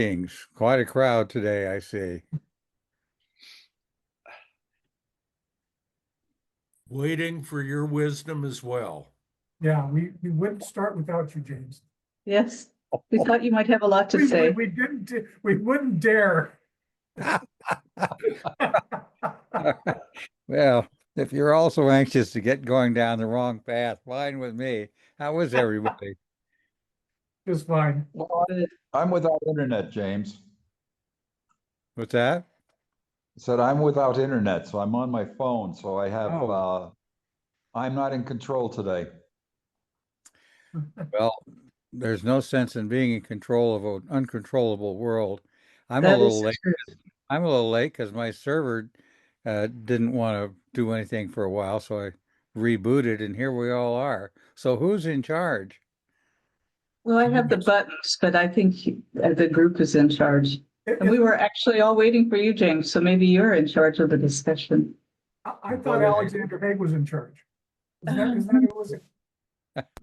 Kings. Quite a crowd today, I see. Waiting for your wisdom as well. Yeah, we wouldn't start without you, James. Yes, we thought you might have a lot to say. We wouldn't dare. Well, if you're also anxious to get going down the wrong path, fine with me. How is everybody? Just fine. Well, Good. I'm without internet, James. What's that? I said I'm without internet, so I'm on my phone. So Oh. I'm not in control today. Well, there's no sense in being in control of an uncontrollable world. I'm a That little is late. true. I'm a little late because my server didn't want to do anything for a while, so I rebooted, and here we all are. So who's in charge? Well, I have the buttons, but I think the group is in charge. And we were actually all waiting for you, James, so maybe you're in charge of the discussion. I thought Alexander Haig was in charge. Is that who was it?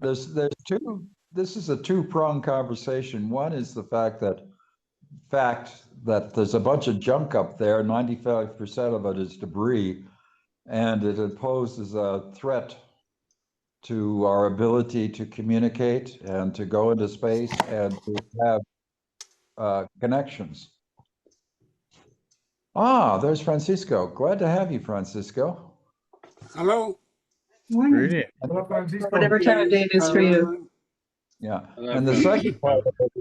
There's two. This is a two-pronged conversation. One is the fact that there's a bunch of junk up there. 95% of it is debris, and it poses a threat to our ability to communicate and to go into space and to have connections. There's Francisco. Glad to have you, Francisco. Hello. Morning. Greeting. Hello, Francisco. Whatever time of day it is for you. Yeah. Hello, And the Francisco. second part of it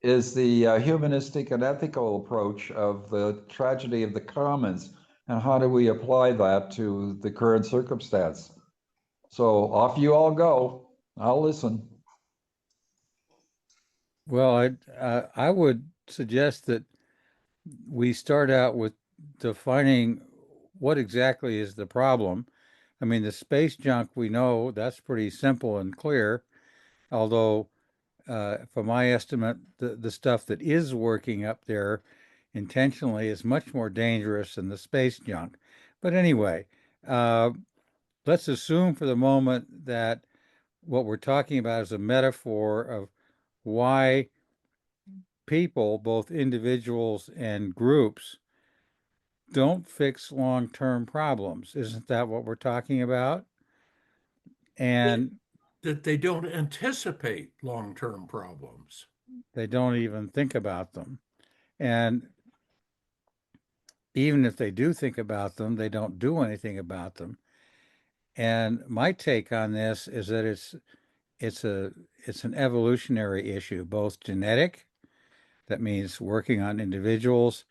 is the humanistic and ethical approach of the tragedy of the commons, and how do we apply that to the current circumstance? So off you all go. I'll listen. Well, I would suggest that we start out with defining what exactly is the problem. I mean, the space junk, we know that's pretty simple and clear, although, for my estimate, the stuff that is working up there intentionally is much more dangerous than the space junk. But anyway, uh, let's assume for the moment that what we're talking about is a metaphor of why people, both individuals and groups, don't fix long-term problems. Isn't that what we're talking about? And That they don't anticipate long-term problems. they don't even think about them. And even if they do think about them, they don't do anything about them. And my take on this is that it's a it's an evolutionary issue, both genetic, that means working on individuals,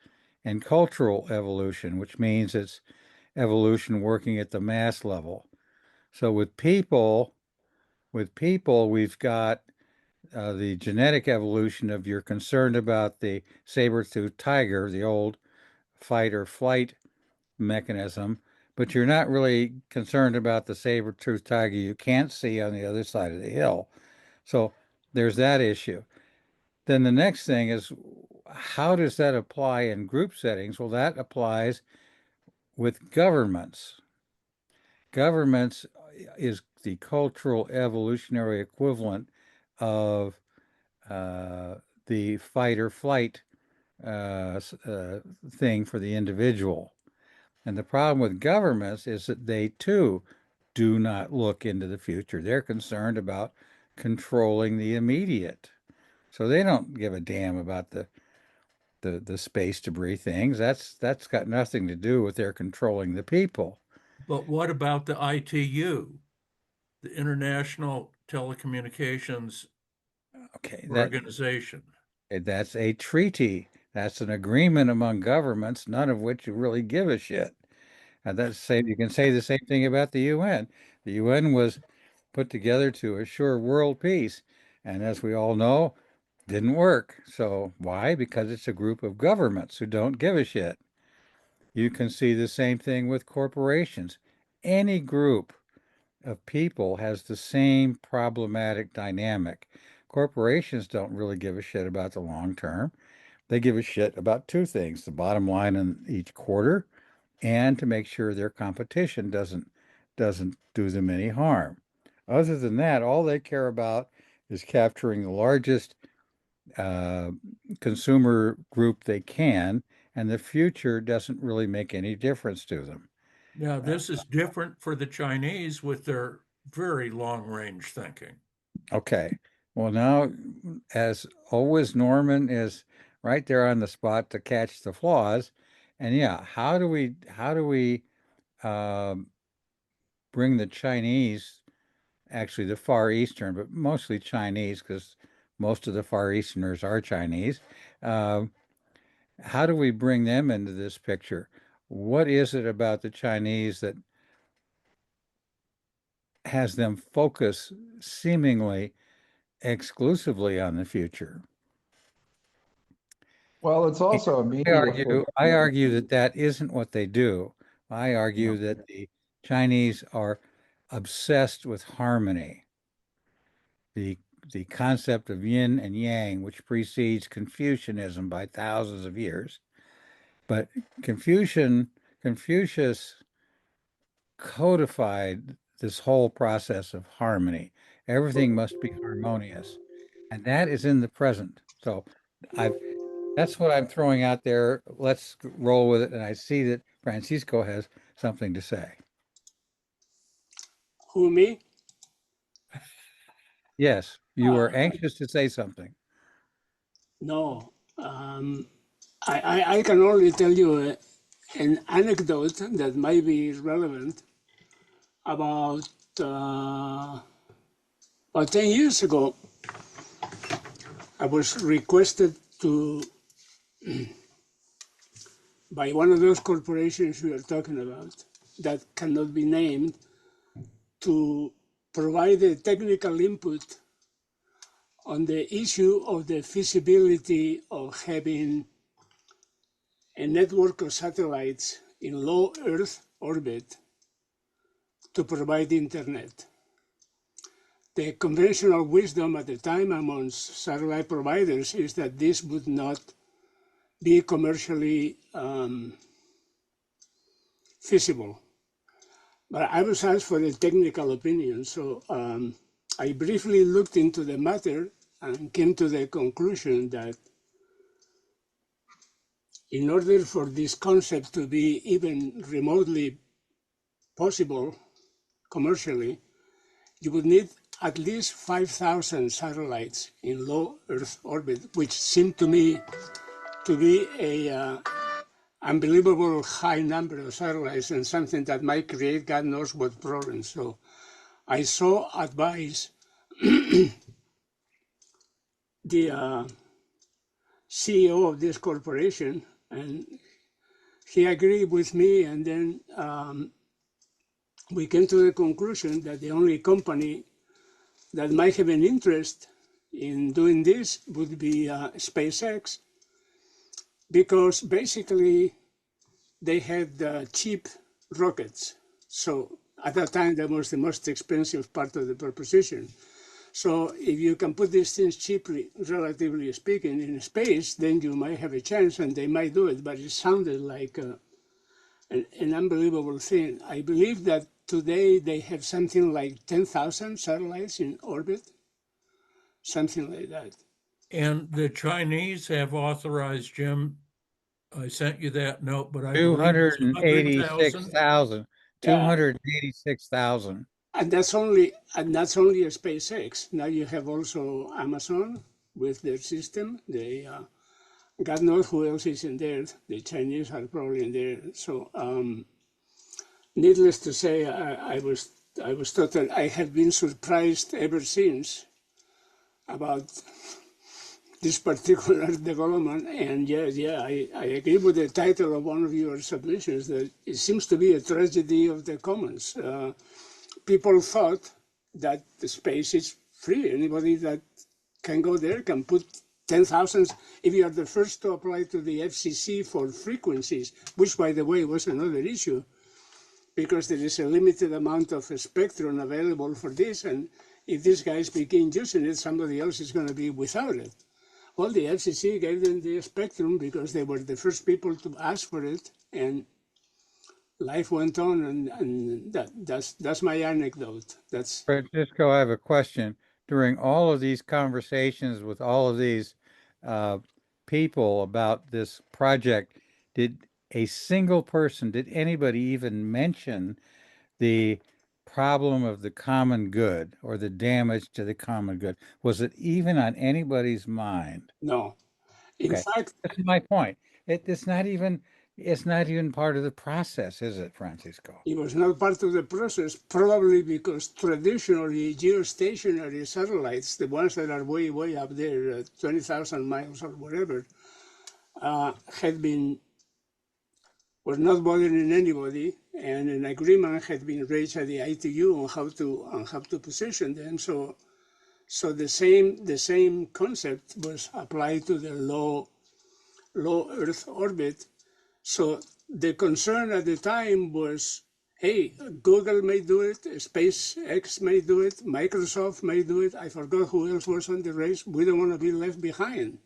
and cultural evolution, which means it's evolution working at the mass level. So with people, we've got the genetic evolution of you're concerned about the saber-toothed tiger, the old fight or flight mechanism, but you're not really concerned about the saber-toothed tiger you can't see on the other side of the hill. So there's that issue. Then the next thing is, how does that apply in group settings? Well, that applies with governments. Governments is the cultural evolutionary equivalent of uh, the fight or flight thing for the individual. And the problem with governments is that they too do not look into the future. They're concerned about controlling the immediate. So they don't give a damn about the space debris things. That's got nothing to do with their controlling the people. But what about the ITU, the International Telecommunications Okay, Organization? that's a treaty. That's an agreement among governments, none of which really give a shit. And that's same. You can say the same thing about the UN. The UN was put together to assure world peace, and as we all know, didn't work. So why? Because it's a group of governments who don't give a shit. You can see the same thing with corporations. Any group of people has the same problematic dynamic. Corporations don't really give a shit about the long term. They give a shit about two things: the bottom line in each quarter, and to make sure their competition doesn't do them any harm. Other than that, all they care about is capturing the largest uh, consumer group they can, and the future doesn't really make any difference to them. Now, this is different for the Chinese with their very long-range thinking. Okay. Well, now, as always, Norman is right there on the spot to catch the flaws. And yeah, how do we um, bring the Chinese, actually the Far Eastern, but mostly Chinese, because most of the Far Easterners are Chinese. Um, how do we bring them into this picture? What is it about the Chinese that has them focus seemingly exclusively on the future? Well, it's also a I media argue, for, I argue that that isn't what they do. I yeah. argue that the Chinese are obsessed with harmony, the the concept of yin and yang, which precedes Confucianism by thousands of years. But Confucius codified this whole process of harmony. Everything must be harmonious, and that is in the present. So I've that's what I'm throwing out there. Let's roll with it. And I see that Francisco has something to say. Who, me? Yes, you Uh, were anxious to say something. no. I can only tell you an anecdote that might be relevant. About about 10 years ago, I was requested to by one of those corporations we are talking about that cannot be named to provide a technical input on the issue of the feasibility of having a network of satellites in low Earth orbit to provide internet. The conventional wisdom at the time amongst satellite providers is that this would not be commercially feasible. But I was asked for a technical opinion, so I briefly looked into the matter and came to the conclusion that in order for this concept to be even remotely possible commercially, you would need at least 5,000 satellites in low Earth orbit, which seemed to me to be a unbelievable high number of satellites and something that might create God knows what problems. So I saw advise the CEO of this corporation, and he agreed with me, and then we came to the conclusion that the only company that might have an interest in doing this would be SpaceX, because basically they had cheap rockets. So at that time, that was the most expensive part of the proposition. So if you can put these things cheaply, relatively speaking, in space, then you might have a chance, and they might do it. But it sounded like an unbelievable thing. I believe that today they have something like 10,000 satellites in orbit, something like that. And the Chinese have authorized, Jim, I sent you that note, but I believe it's 100,000. 286,000. Yeah, 286,000. and that's only a SpaceX. Now you have also Amazon with their system. They God knows who else is in there. The Chinese are probably in there. So needless to say, I was total. I have been surprised ever since about this particular development. And I agree with the title of one of your submissions that it seems to be a tragedy of the commons. People thought that the space is free. Anybody that can go there can put 10,000. If you are the first to apply to the FCC for frequencies, which by the way was another issue, because there is a limited amount of spectrum available for this, and if these guys begin using it, somebody else is going to be without it. Well, the FCC gave them the spectrum because they were the first people to ask for it, and life went on, and that's my anecdote. That's Francisco, I have a question. During all of these conversations with all of these uh, people about this project, did a single person, did anybody even mention the problem of the common good or the damage to the common good? Was it even on anybody's mind? No. In Okay, fact, that's my point. It's not even part of the process, is it, Francisco? it was not part of the process, probably because traditionally geostationary satellites, the ones that are way, way up there, 20,000 miles or whatever, had been were not bothering anybody, and an agreement had been reached at the ITU on how to position them. So the same concept was applied to the low Earth orbit. So the concern at the time was, hey, Google may do it, SpaceX may do it, Microsoft may do it. I forgot who else was on the race. We don't want to be left behind.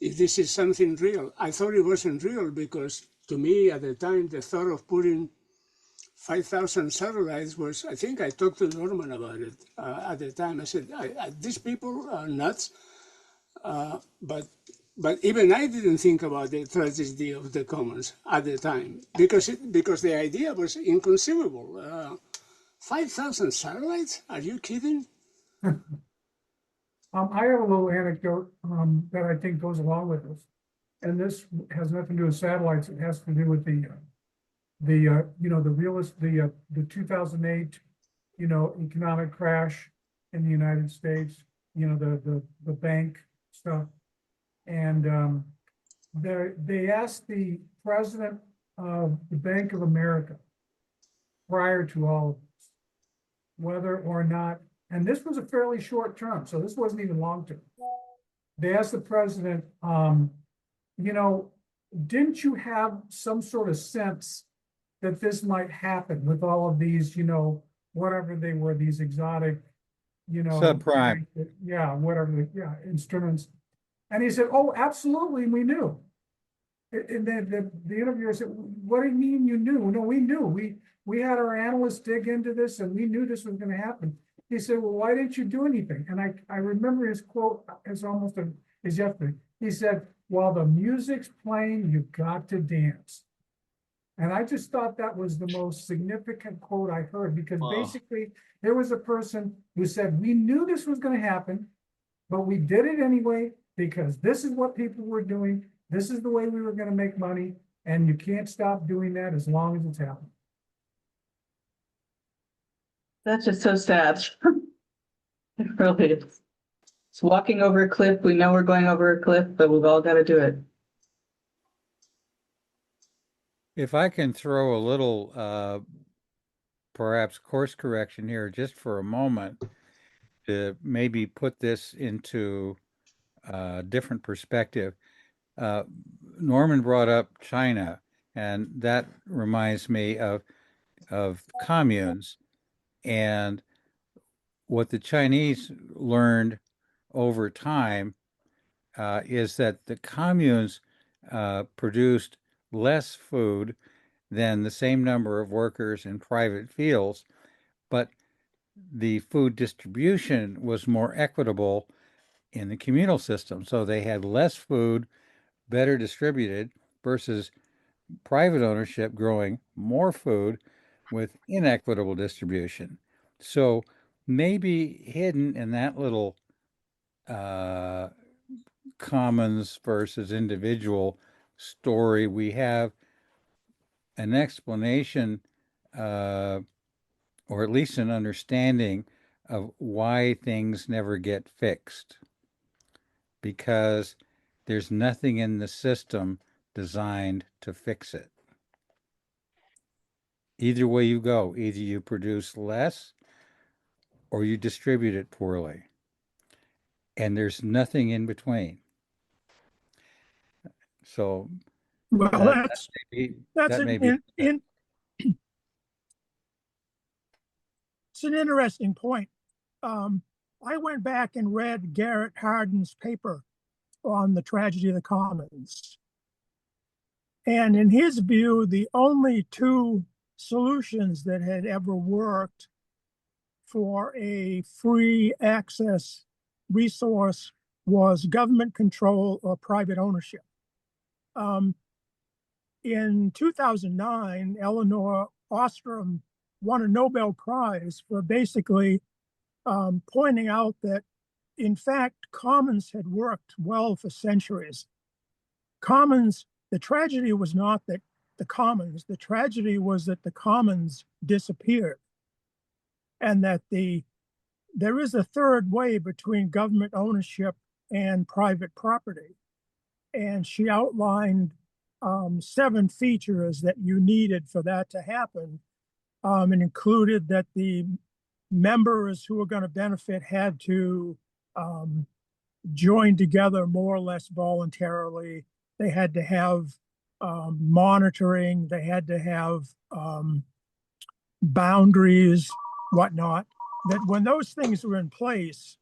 If this is something real, I thought it wasn't real because to me at the time, the thought of putting 5,000 satellites was, I think I talked to Norman about it at the time. I said, these people are nuts. But even I didn't think about the tragedy of the commons at the time because the idea was inconceivable. 5,000 satellites? Are you kidding? I have a little anecdote that I think goes along with this. And this has nothing to do with satellites. It has to do with the 2008, economic crash in the United States, the bank stuff. And they asked the president of the Bank of America prior to all of this, whether or not, and this was a fairly short term, so this wasn't even long term. They asked the president, didn't you have some sort of sense that this might happen with all of these, whatever they were, these exotic, Subprime. instruments. And he said, oh, absolutely, we knew. And then the interviewer said, what do you mean you knew? No, we knew. We had our analysts dig into this and we knew this was going to happen. He said, well, why didn't you do anything? And I remember his quote as almost as yesterday. He said, while the music's playing, you've got to dance. And I just thought that was the most significant quote I heard, because basically there was a person who said, we knew this was going to happen, but we did it anyway, because this is what people were doing. This is the way we were going to make money. And you can't stop doing that as long as it's happening. That's just so sad. It really is. It's walking over a cliff. We know we're going over a cliff, but we've all got to do it. If I can throw a little, perhaps course correction here just for a moment to maybe put this into a different perspective. Norman brought up China, and that reminds me of communes. And what the Chinese learned over time is that the communes produced less food than the same number of workers in private fields, but the food distribution was more equitable in the communal system. So they had less food, better distributed, versus private ownership growing more food with inequitable distribution. So maybe hidden in that little commons versus individual story, we have an explanation, or at least an understanding of why things never get fixed, because there's nothing in the system designed to fix it. Either way you go, either you produce less or you distribute it poorly. And there's nothing in between. So well, that that's may be it's an interesting point. I went back and read Garrett Hardin's paper on the tragedy of the commons. And in his view, the only two solutions that had ever worked for a free access resource was government control or private ownership. In 2009, Eleanor Ostrom won a Nobel Prize for basically pointing out that, in fact, commons had worked well for centuries. Commons, the tragedy was not that the commons, the tragedy was that the commons disappeared, and that there is a third way between government ownership and private property. And she outlined 7 features that you needed for that to happen, and included that the members who were going to benefit had to join together more or less voluntarily. They had to have monitoring. They had to have boundaries, whatnot. That when those things were in place,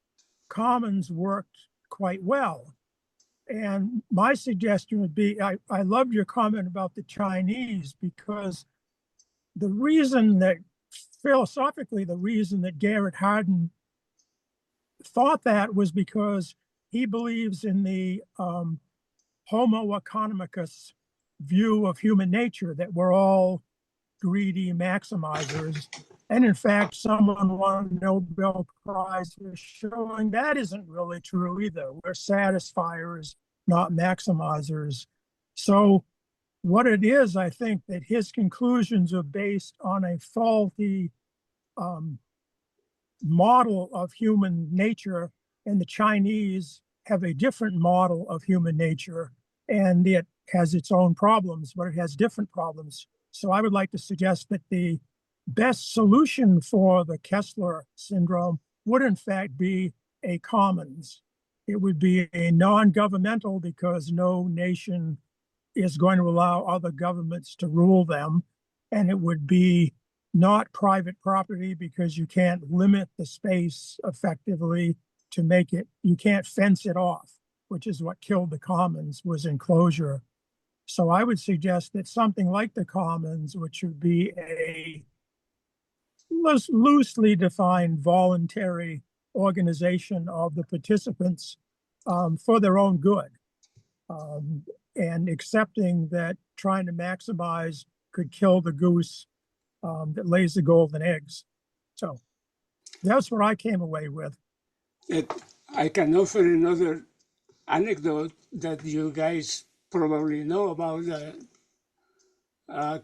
commons worked quite well. And my suggestion would be, I loved your comment about the Chinese, because the reason that, philosophically, the reason that Garrett Hardin thought that was because he believes in the Homo economicus view of human nature, that we're all greedy maximizers. And in fact, someone won a Nobel Prize for showing that isn't really true either. We're satisfiers, not maximizers. So what it is, I think that his conclusions are based on a faulty model of human nature, and the Chinese have a different model of human nature, and it has its own problems, but it has different problems. So I would like to suggest that the best solution for the Kessler syndrome would in fact be a commons. It would be a non-governmental, because no nation is going to allow other governments to rule them. And it would be not private property, because you can't limit the space effectively to make it, you can't fence it off, which is what killed the commons, was enclosure. So I would suggest that something like the commons, which would be a loosely defined voluntary organization of the participants for their own good, and accepting that trying to maximize could kill the goose that lays the golden eggs. So that's what I came away with. I can offer another anecdote that you guys probably know about,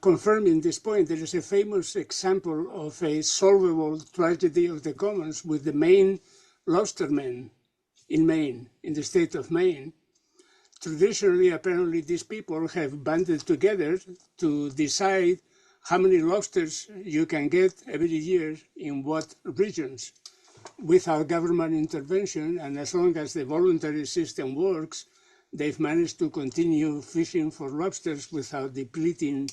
confirming this point. There is a famous example of a solvable tragedy of the commons with the Maine lobstermen in Maine, in the state of Maine. Traditionally, apparently, these people have banded together to decide how many lobsters you can get every year in what regions, without government intervention. And as long as the voluntary system works, they've managed to continue fishing for lobsters without depleting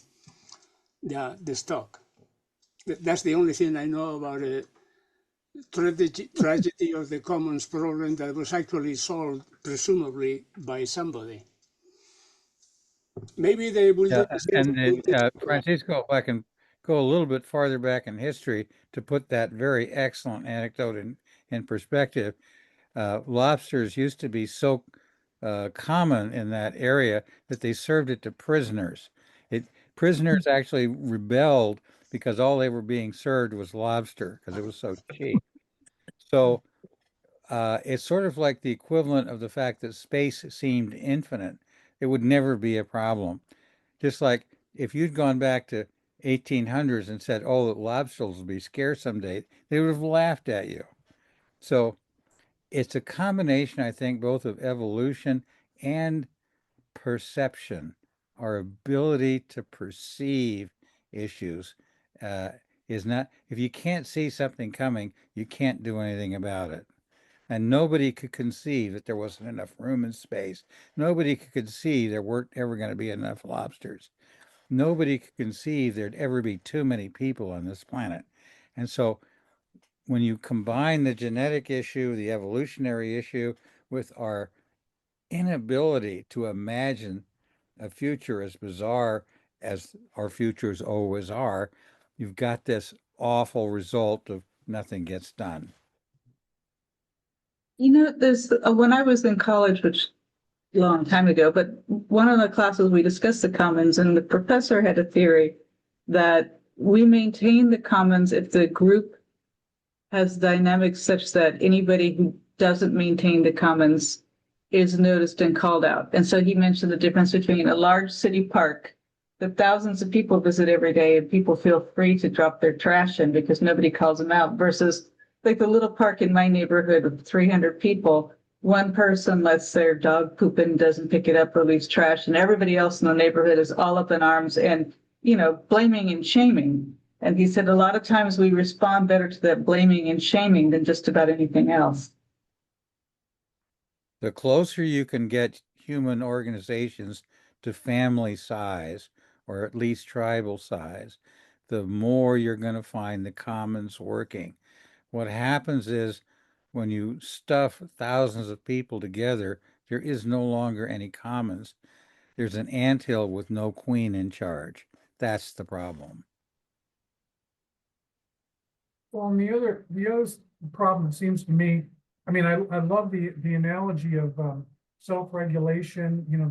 the stock. That's the only thing I know about a tragedy of the commons problem that was actually solved, presumably, by somebody. Maybe they will do the same. And Francisco, if I can go a little bit farther back in history to put that very excellent anecdote in perspective, lobsters used to be so common in that area that they served it to prisoners. Prisoners actually rebelled because all they were being served was lobster because it was so cheap. So it's sort of like the equivalent of the fact that space seemed infinite. It would never be a problem. Just like if you'd gone back to 1800s and said, "Oh, lobsters will be scarce someday," they would have laughed at you. So it's a combination, I think, both of evolution and perception. Our ability to perceive issues is not, if you can't see something coming, you can't do anything about it. And nobody could conceive that there wasn't enough room and space. Nobody could conceive there weren't ever going to be enough lobsters. Nobody could conceive there'd ever be too many people on this planet. And so when you combine the genetic issue, the evolutionary issue, with our inability to imagine a future as bizarre as our futures always are, you've got this awful result of nothing gets done. You know, there's when I was in college, which a long time ago, but one of the classes we discussed the commons, and the professor had a theory that we maintain the commons if the group has dynamics such that anybody who doesn't maintain the commons is noticed and called out. And so he mentioned the difference between a large city park that thousands of people visit every day and people feel free to drop their trash in because nobody calls them out, versus like the little park in my neighborhood with 300 people. One person lets their dog poop and doesn't pick it up or leaves trash, and everybody else in the neighborhood is all up in arms and, you know, blaming and shaming. And he said a lot of times we respond better to that blaming and shaming than just about anything else. The closer you can get human organizations to family size, or at least tribal size, the more you're going to find the commons working. What happens is when you stuff thousands of people together, there is no longer any commons. There's an anthill with no queen in charge. That's the problem. Well, and the other problem, it seems to me, I mean, I love the analogy of self-regulation, you know,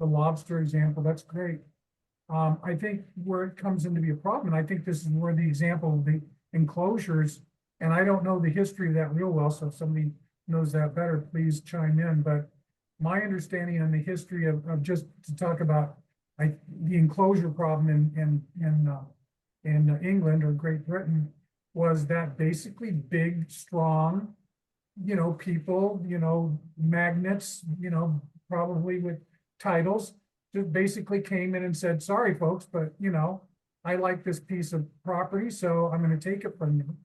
the lobster example, that's great. I think where it comes into be a problem, and I think this is where the example of the enclosures, and I don't know the history of that real well, so if somebody knows that better, please chime in. But my understanding on the history of just to talk about the enclosure problem in England or Great Britain was that basically big, strong, you know, people, you know, magnates, you know, probably with titles, just basically came in and said, sorry, folks, but, you know, I like this piece of property, so I'm going to take it from you.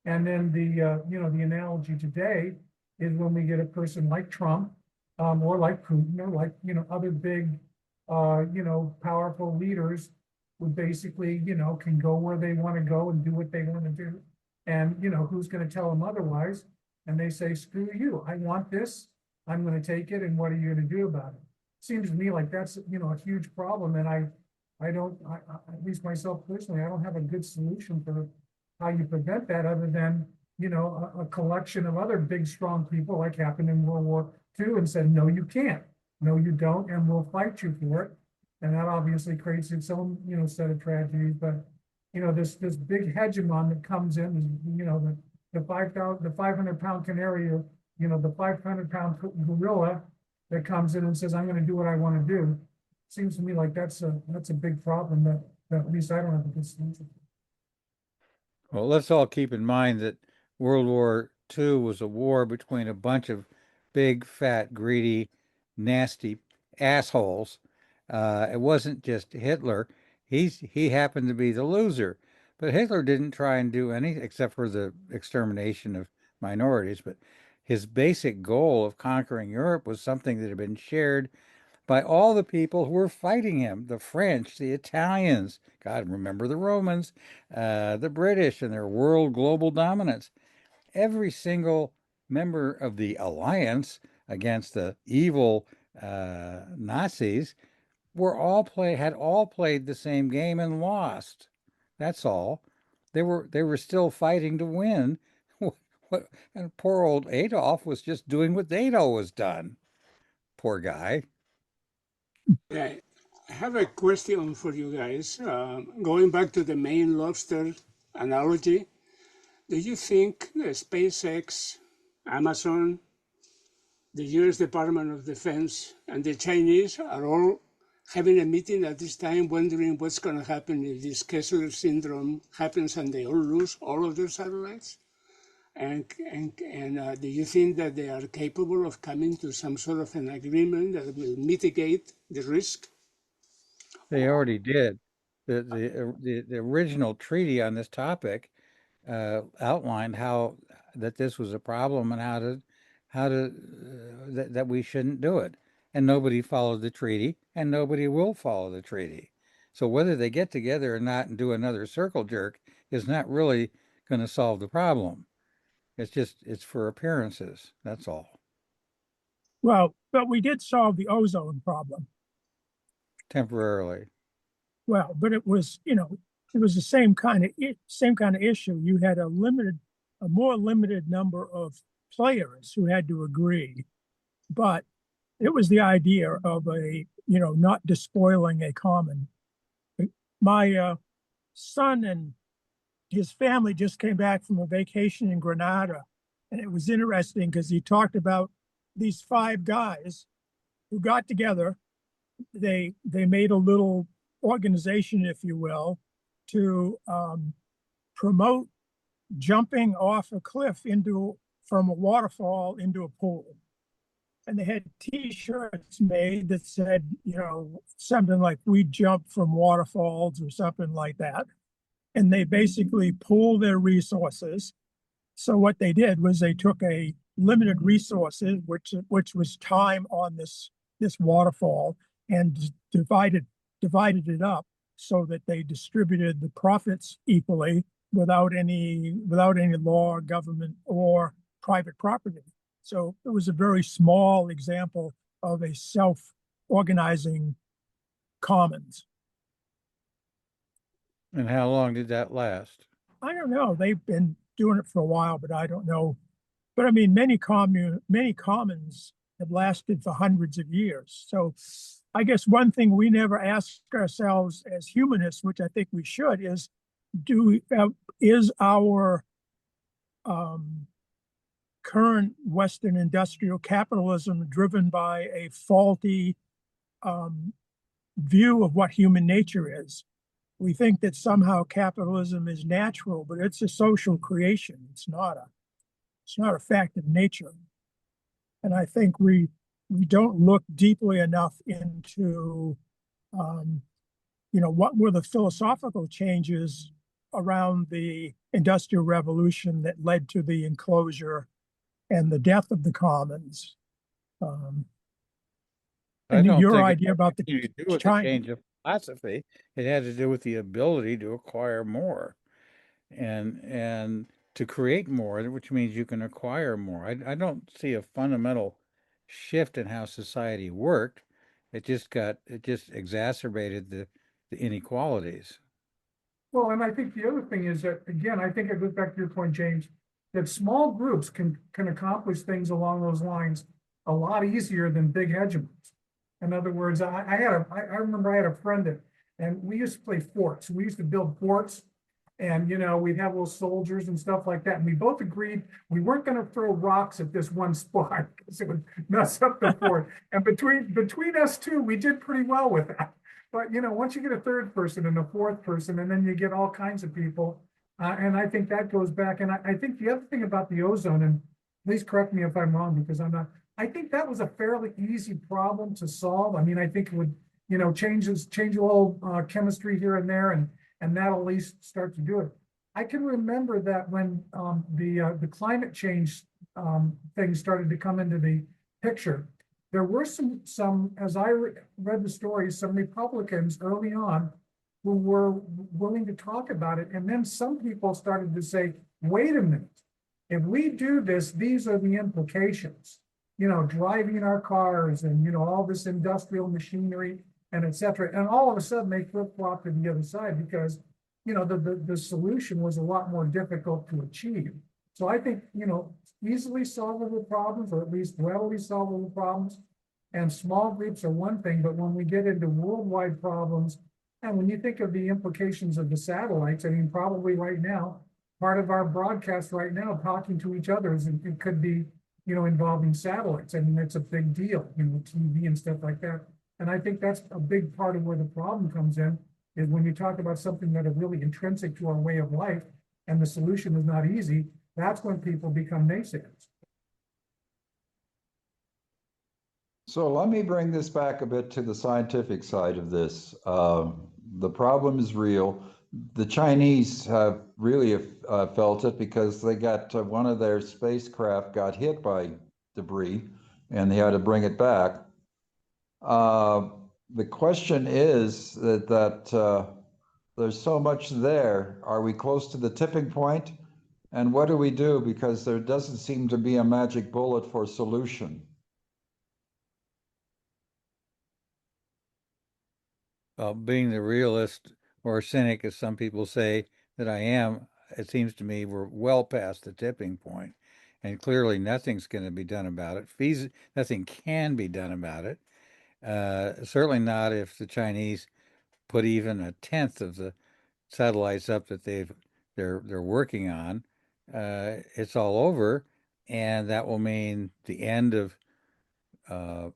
And then you know, the analogy today is when we get a person like Trump, or like Putin, or like, you know, other big, you know, powerful leaders who basically, you know, can go where they want to go and do what they want to do. And, you know, who's going to tell them otherwise? And they say, screw you, I want this, I'm going to take it, and what are you going to do about it? Seems to me like that's, you know, a huge problem, and I don't, at least myself personally, I don't have a good solution for how you prevent that, other than, you know, a collection of other big, strong people like happened in World War II and said, no, you can't, no, you don't, and we'll fight you for it. And that obviously creates its own, you know, set of tragedies. But, you know, this big hegemon that comes in, you know, the 500-pound canary, or, you know, the 500-pound gorilla that comes in and says, I'm going to do what I want to do. Seems to me like that's a big problem that at least I don't have a good solution. Well, let's all keep in mind that World War II was a war between a bunch of big, fat, greedy, nasty assholes. It wasn't just Hitler. He happened to be the loser. But Hitler didn't try and do any except for the extermination of minorities. But his basic goal of conquering Europe was something that had been shared by all the people who were fighting him, the French, the Italians, God, remember the Romans, the British and their world global dominance. Every single member of the alliance against the evil Nazis had all played the same game and lost. That's all. They were still fighting to win. And poor old Adolf was just doing what they'd always done. Poor guy. Yeah, I have a question for you guys. Going back to the Maine lobster analogy, do you think SpaceX, Amazon, the US Department of Defense, and the Chinese are all having a meeting at this time, wondering what's going to happen if this Kessler syndrome happens and they all lose all of their satellites? And do you think that they are capable of coming to some sort of an agreement that will mitigate the risk? They already did. The original treaty on this topic outlined how that this was a problem and that we shouldn't do it. And nobody followed the treaty, and nobody will follow the treaty. So whether they get together or not and do another circle jerk is not really going to solve the problem. It's for appearances. That's all. Well, but we did solve the ozone problem. Temporarily. Well, but it was, you know, it was the same kind of issue. You had a more limited number of players who had to agree, but it was the idea of not despoiling a common. My son and his family just came back from a vacation in Granada, and it was interesting because he talked about these five guys who got together. They made a little organization, if you will, to promote jumping off a cliff from a waterfall into a pool. And they had T-shirts made that said, something like "We jump from waterfalls" or something like that. And they basically pooled their resources. So what they did was they took a limited resources, which was time on this waterfall, and divided it up so that they distributed the profits equally without any law, government, or private property. So it was a very small example of a self-organizing commons. And how long did that last? I don't know. They've been doing it for a while, but I don't know. But I mean, many commons have lasted for hundreds of years. So I guess one thing we never ask ourselves as humanists, which I think we should, is is our current Western industrial capitalism driven by a faulty view of what human nature is? We think that somehow capitalism is natural, but it's a social creation. It's not a fact of nature. And I think we don't look deeply enough into what were the philosophical changes around the Industrial Revolution that led to the enclosure and the death of the commons. And your idea about the to do with the change of philosophy, it had to do with the ability to acquire more and to create more, which means you can acquire more. I don't see a fundamental shift in how society worked. It just exacerbated the inequalities. Well, and I think the other thing is that, again, I think it goes back to your point, James, that small groups can accomplish things along those lines a lot easier than big hegemons. In other words, I remember I had a friend and we used to play forts. We used to build forts, and we'd have little soldiers and stuff like that. And we both agreed we weren't going to throw rocks at this one spot because it would mess up the fort. And between us two, we did pretty well with that. But once you get a third person and a fourth person, and then you get all kinds of people, and I think that goes back. And I think the other thing about the ozone, and please correct me if I'm wrong because I'm not. I think that was a fairly easy problem to solve. I mean, I think it would, change a little chemistry here and there, and that'll at least start to do it. I can remember that when the climate change thing started to come into the picture, there were some as I read the stories, some Republicans early on who were willing to talk about it, and then some people started to say, "Wait a minute, if we do this, these are the implications." Driving our cars and, all this industrial machinery and et cetera. And all of a sudden they flip-flop to the other side because, the solution was a lot more difficult to achieve. So I think, easily solvable problems, or at least readily solvable problems, and small groups are one thing, but when we get into worldwide problems, and when you think of the implications of the satellites, I mean, probably right now, part of our broadcast right now, talking to each other, it could be, involving satellites. I mean, that's a big deal, TV and stuff like that. And I think that's a big part of where the problem comes in, is when you talk about something that is really intrinsic to our way of life, and the solution is not easy, that's when people become naysayers. So let me bring this back a bit to the scientific side of this. The problem is real. The Chinese have really felt it because they got one of their spacecraft got hit by debris and they had to bring it back. The question is that there's so much there. Are we close to the tipping point? And what do we do? Because there doesn't seem to be a magic bullet for solution. Being the realist or cynic, as some people say that I am, it seems to me we're well past the tipping point. and clearly nothing's going to be done about it. Nothing can be done about it. Certainly not if the Chinese put even a tenth of the satellites up that they're working on. It's all over, and that will mean the end of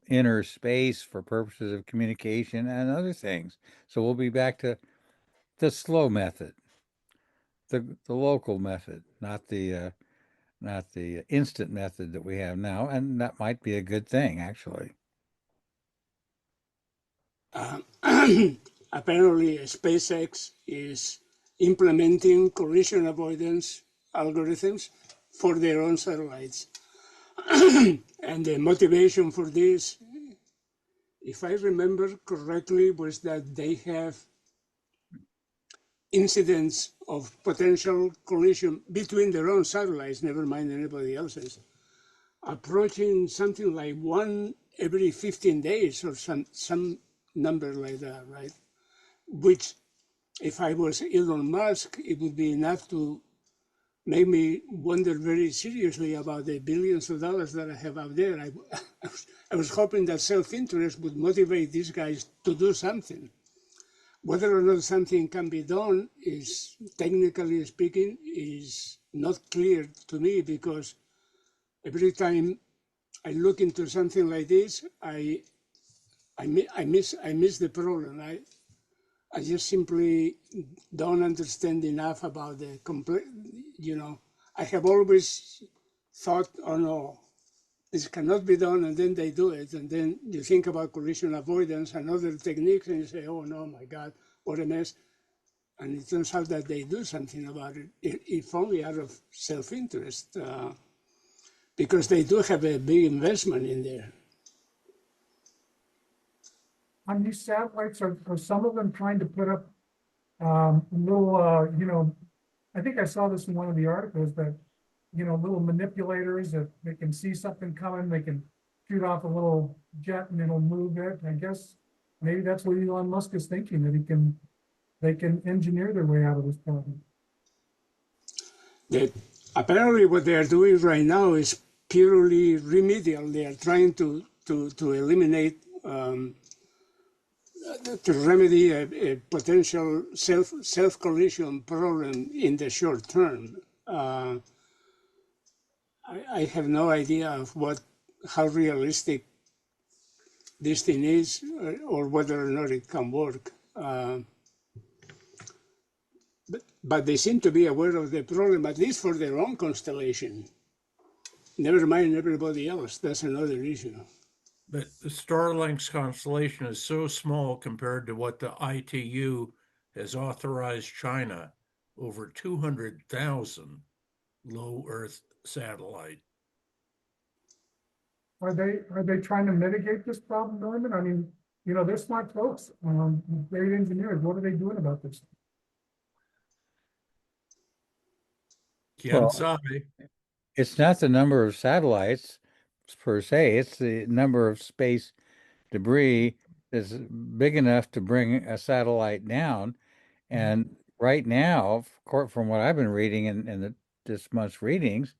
inner space for purposes of communication and other things. So we'll be back to the slow method, the local method, not the instant method that we have now, and that might be a good thing, actually. Apparently, SpaceX is implementing collision avoidance algorithms for their own satellites. And the motivation for this, if I remember correctly, was that they have incidents of potential collision between their own satellites, never mind anybody else's, approaching something like one every 15 days or some number like that, right? Which, if I was Elon Musk, it would be enough to make me wonder very seriously about the billions of dollars that I have out there. I was hoping that self-interest would motivate these guys to do something. Whether or not something can be done is, technically speaking, is not clear to me, because every time I look into something like this, I miss the problem. I just simply don't understand enough about the complete, I have always thought, oh no, this cannot be done, and then they do it. And then you think about collision avoidance and other techniques, and you say, oh no, my God, what a mess. And it turns out that they do something about it, if only out of self-interest, because they do have a big investment in there. On these satellites, are some of them trying to put up little, I think I saw this in one of the articles, that, little manipulators that they can see something coming, they can shoot off a little jet and it'll move it. I guess maybe that's what Elon Musk is thinking, that they can engineer their way out of this problem. Apparently what they are doing right now is purely remedial. They are trying to eliminate, to remedy a potential self-collision problem in the short term. I have no idea of how realistic this thing is, or whether or not it can work. But they seem to be aware of the problem, at least for their own constellation. Never mind everybody else. That's another issue. But the Starlink's constellation is so small compared to what the ITU has authorized China, over 200,000 low Earth satellite. Are they trying to mitigate this problem, Norman? I mean, they're smart folks, great engineers. What are they doing about this? Quién Well, sabe? it's not the number of satellites per se, it's the number of space debris that's big enough to bring a satellite down. And right now, from what I've been reading in this month's readings,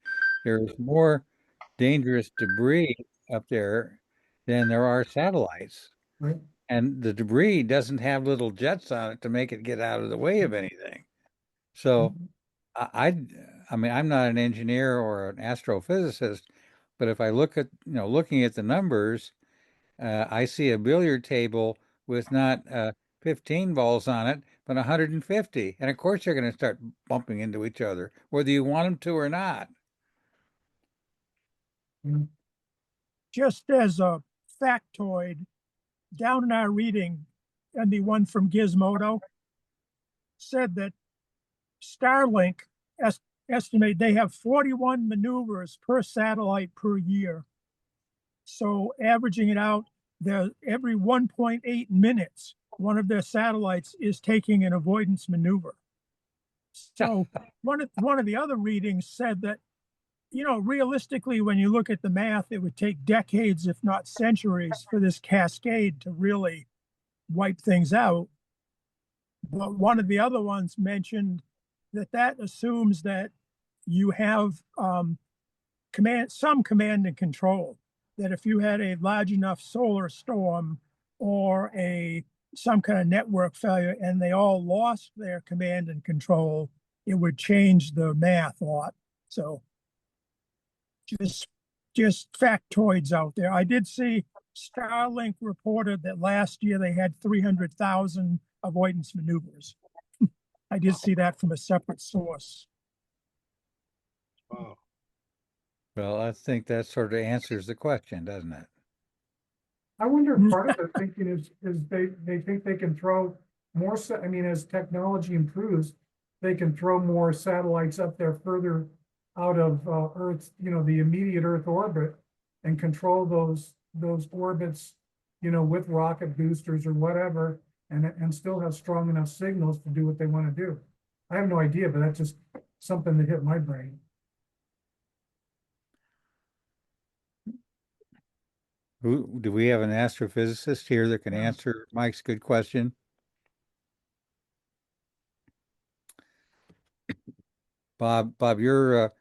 there's more dangerous debris up there than there are satellites. Right? And the debris doesn't have little jets on it to make it get out of the way of anything. So I mean, I'm not an engineer or an astrophysicist, but if I look at, looking at the numbers, I see a billiard table with not 15 balls on it, but 150. And of course, they're going to start bumping into each other, whether you want them to or not. Just as a factoid, down in our reading, and the one from Gizmodo said that Starlink estimate they have 41 maneuvers per satellite per year. So averaging it out, every 1.8 minutes, one of their satellites is taking an avoidance maneuver. So one of the other readings said that, realistically, when you look at the math, it would take decades, if not centuries, for this cascade to really wipe things out. But one of the other ones mentioned that assumes that you have some command and control, that if you had a large enough solar storm or some kind of network failure and they all lost their command and control, it would change the math a lot. So just factoids out there. I did see Starlink reported that last year they had 300,000 avoidance maneuvers. I did see that from a separate source. Wow. Well, I think that sort of answers the question, doesn't it? I wonder if part of the thinking is they think they can throw more, I mean, as technology improves, they can throw more satellites up there further out of Earth's, the immediate Earth orbit and control those orbits, with rocket boosters or whatever, and still have strong enough signals to do what they want to do. I have no idea, but that's just something that hit my brain. Do we have an astrophysicist here that can answer Mike's good question? Bob, your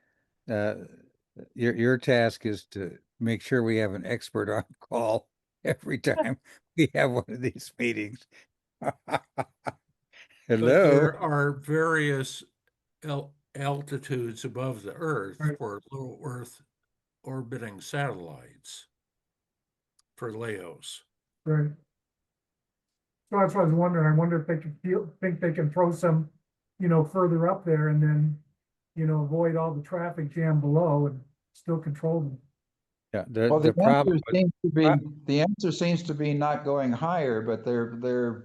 task is to make sure we have an expert on call every time we have one of these meetings. But Hello. there are various altitudes above the Earth Right. for low Earth orbiting satellites for LEOs. Right. So that's what I was wondering. I wonder if they could think they can throw some, further up there and then, avoid all the traffic jam below and still control them. Yeah, Well, the problem the answer seems to be not going higher, but they're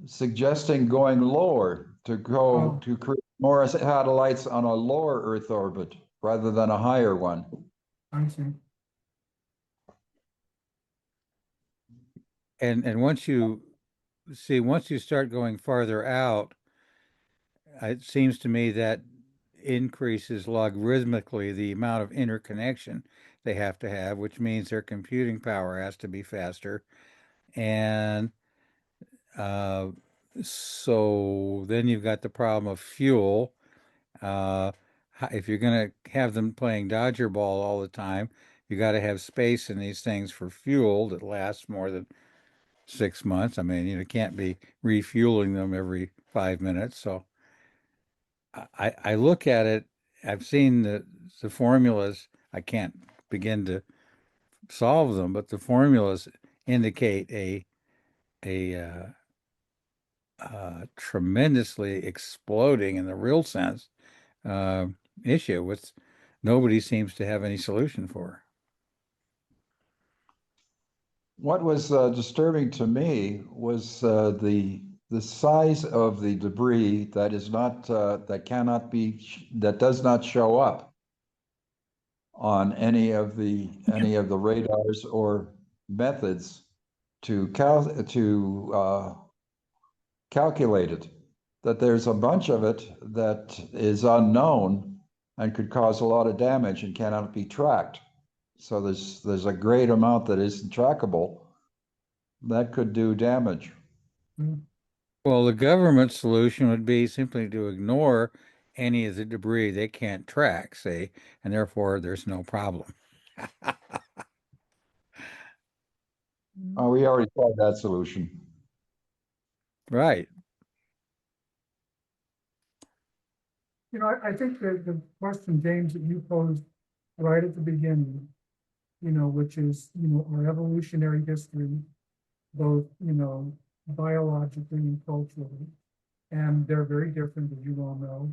suggesting going lower to create more satellites on a lower Earth orbit rather than a higher one. I see. and once you start going farther out, it seems to me that increases logarithmically the amount of interconnection they have to have, which means their computing power has to be faster. And so then you've got the problem of fuel. If you're going to have them playing dodger ball all the time, you got to have space in these things for fuel that lasts more than 6 months. I mean, you can't be refueling them every 5 minutes. So I look at it. I've seen the formulas. I can't begin to solve them, but the formulas indicate a tremendously exploding in the real sense issue, which nobody seems to have any solution for. What was disturbing to me was the size of the debris that is not that does not show up on any of the radars or methods to calculate it. That there's a bunch of it that is unknown and could cause a lot of damage and cannot be tracked. So there's a great amount that isn't trackable that could do damage. Well, the government solution would be simply to ignore any of the debris they can't track, say, and therefore there's no problem. We already tried that solution. Right. I think the question, James, that you posed right at the beginning, which is, our evolutionary history, both, biologically and culturally, and they're very different, as you all know.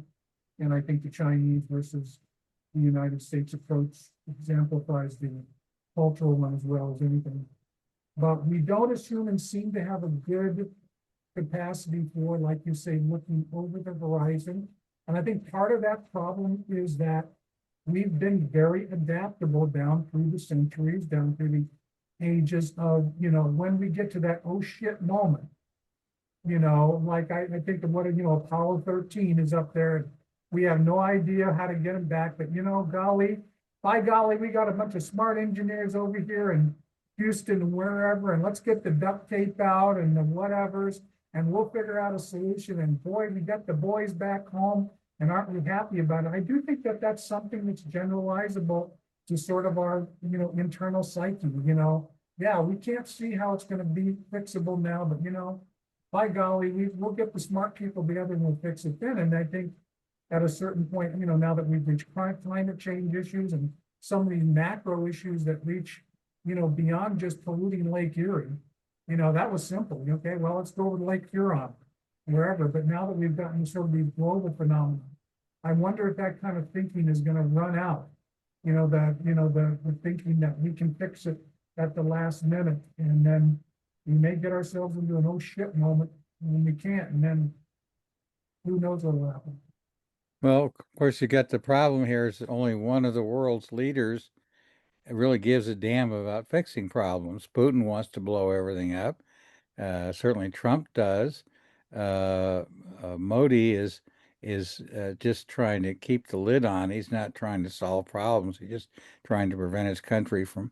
And I think the Chinese versus the United States approach exemplifies the cultural one as well as anything. But we don't, as humans, seem to have a good capacity for, like you say, looking over the horizon. And I think part of that problem is that we've been very adaptable down through the centuries, down through the ages of, when we get to that oh shit moment, like I think of what, Apollo 13 is up there. We have no idea how to get them back, but by golly, we got a bunch of smart engineers over here in Houston and wherever, and let's get the duct tape out and the whatevers, and we'll figure out a solution. And boy, we got the boys back home and aren't we happy about it? I do think that that's something that's generalizable to sort of our, internal psyche, Yeah, we can't see how it's gonna be fixable now, but by golly, we'll get the smart people together and we'll fix it then. And I think at a certain point, now that we've reached climate change issues and some of these macro issues that reach, beyond just polluting Lake Erie, that was simple. Okay, well, let's go over to Lake Huron, wherever. But now that we've gotten sort of these global phenomena, I wonder if that kind of thinking is going to run out. The thinking that we can fix it at the last minute, and then we may get ourselves into an oh shit moment when we can't, and then who knows what will happen. Well, of course, you got the problem here is that only one of the world's leaders really gives a damn about fixing problems. Putin wants to blow everything up. Certainly Trump does. Modi is just trying to keep the lid on. He's not trying to solve problems. He's just trying to prevent his country from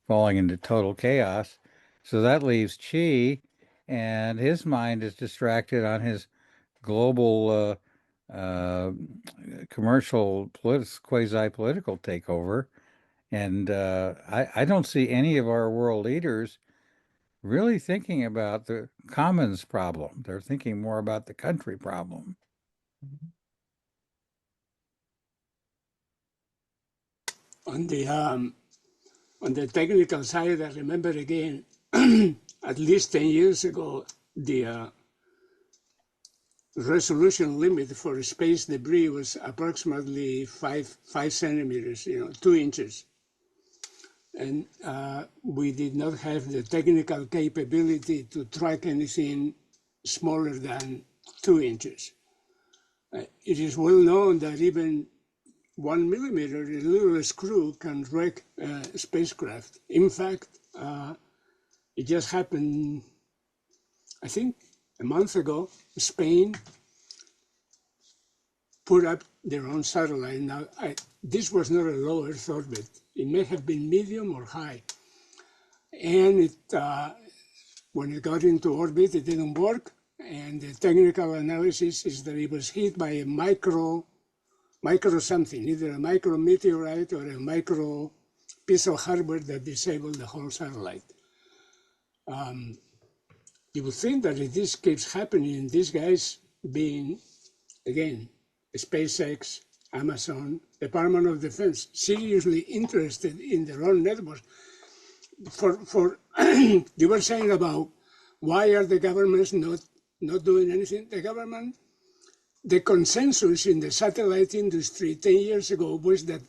falling into total chaos. So that leaves Xi, and his mind is distracted on his global commercial quasi-political takeover. And I don't see any of our world leaders really thinking about the commons problem. They're thinking more about the country problem. On the technical side, I remember again, at least 10 years ago, the resolution limit for space debris was approximately 5 centimeters, 2 inches. And we did not have the technical capability to track anything smaller than 2 inches. It is well known that even 1 millimeter, a little screw, can wreck a spacecraft. In fact, it just happened, I think, a month ago. Spain put up their own satellite. Now, this was not a low Earth orbit. It may have been medium or high. And when it got into orbit, it didn't work. And the technical analysis is that it was hit by a micro something, either a micro meteorite or a micro piece of hardware that disabled the whole satellite. You would think that if this keeps happening, these guys being, again, SpaceX, Amazon, Department of Defense, seriously interested in their own networks. For you were saying about why are the governments not doing anything? The consensus in the satellite industry 10 years ago was that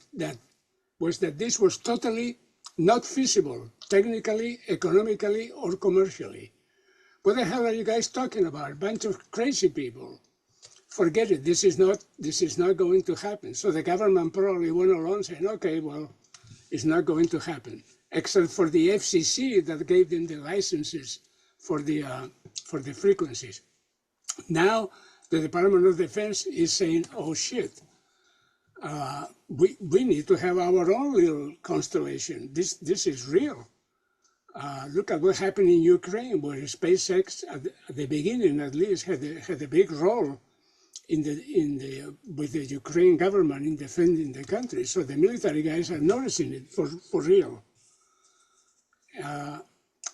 this was totally not feasible, technically, economically, or commercially. What the hell are you guys talking about? A bunch of crazy people. Forget it. This is not going to happen. So the government probably went along saying, okay, well, it's not going to happen, except for the FCC that gave them the licenses for the frequencies. Now the Department of Defense is saying, oh shit, we need to have our own little constellation. This is real. Look at what happened in Ukraine, where SpaceX at the beginning, at least, had a big role with the Ukraine government in defending the country. So the military guys are noticing it for real.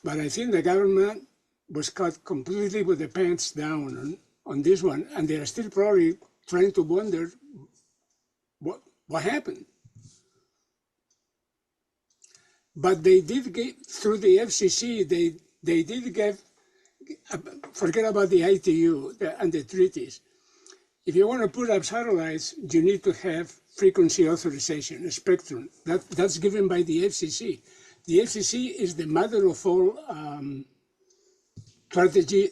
But I think the government was caught completely with the pants down on this one, and they are still probably trying to wonder what happened. But they did get, through the FCC, they did get, forget about the ITU and the treaties. If you want to put up satellites, you need to have frequency authorization, a spectrum. That's given by the FCC. The FCC is the mother of all tragedy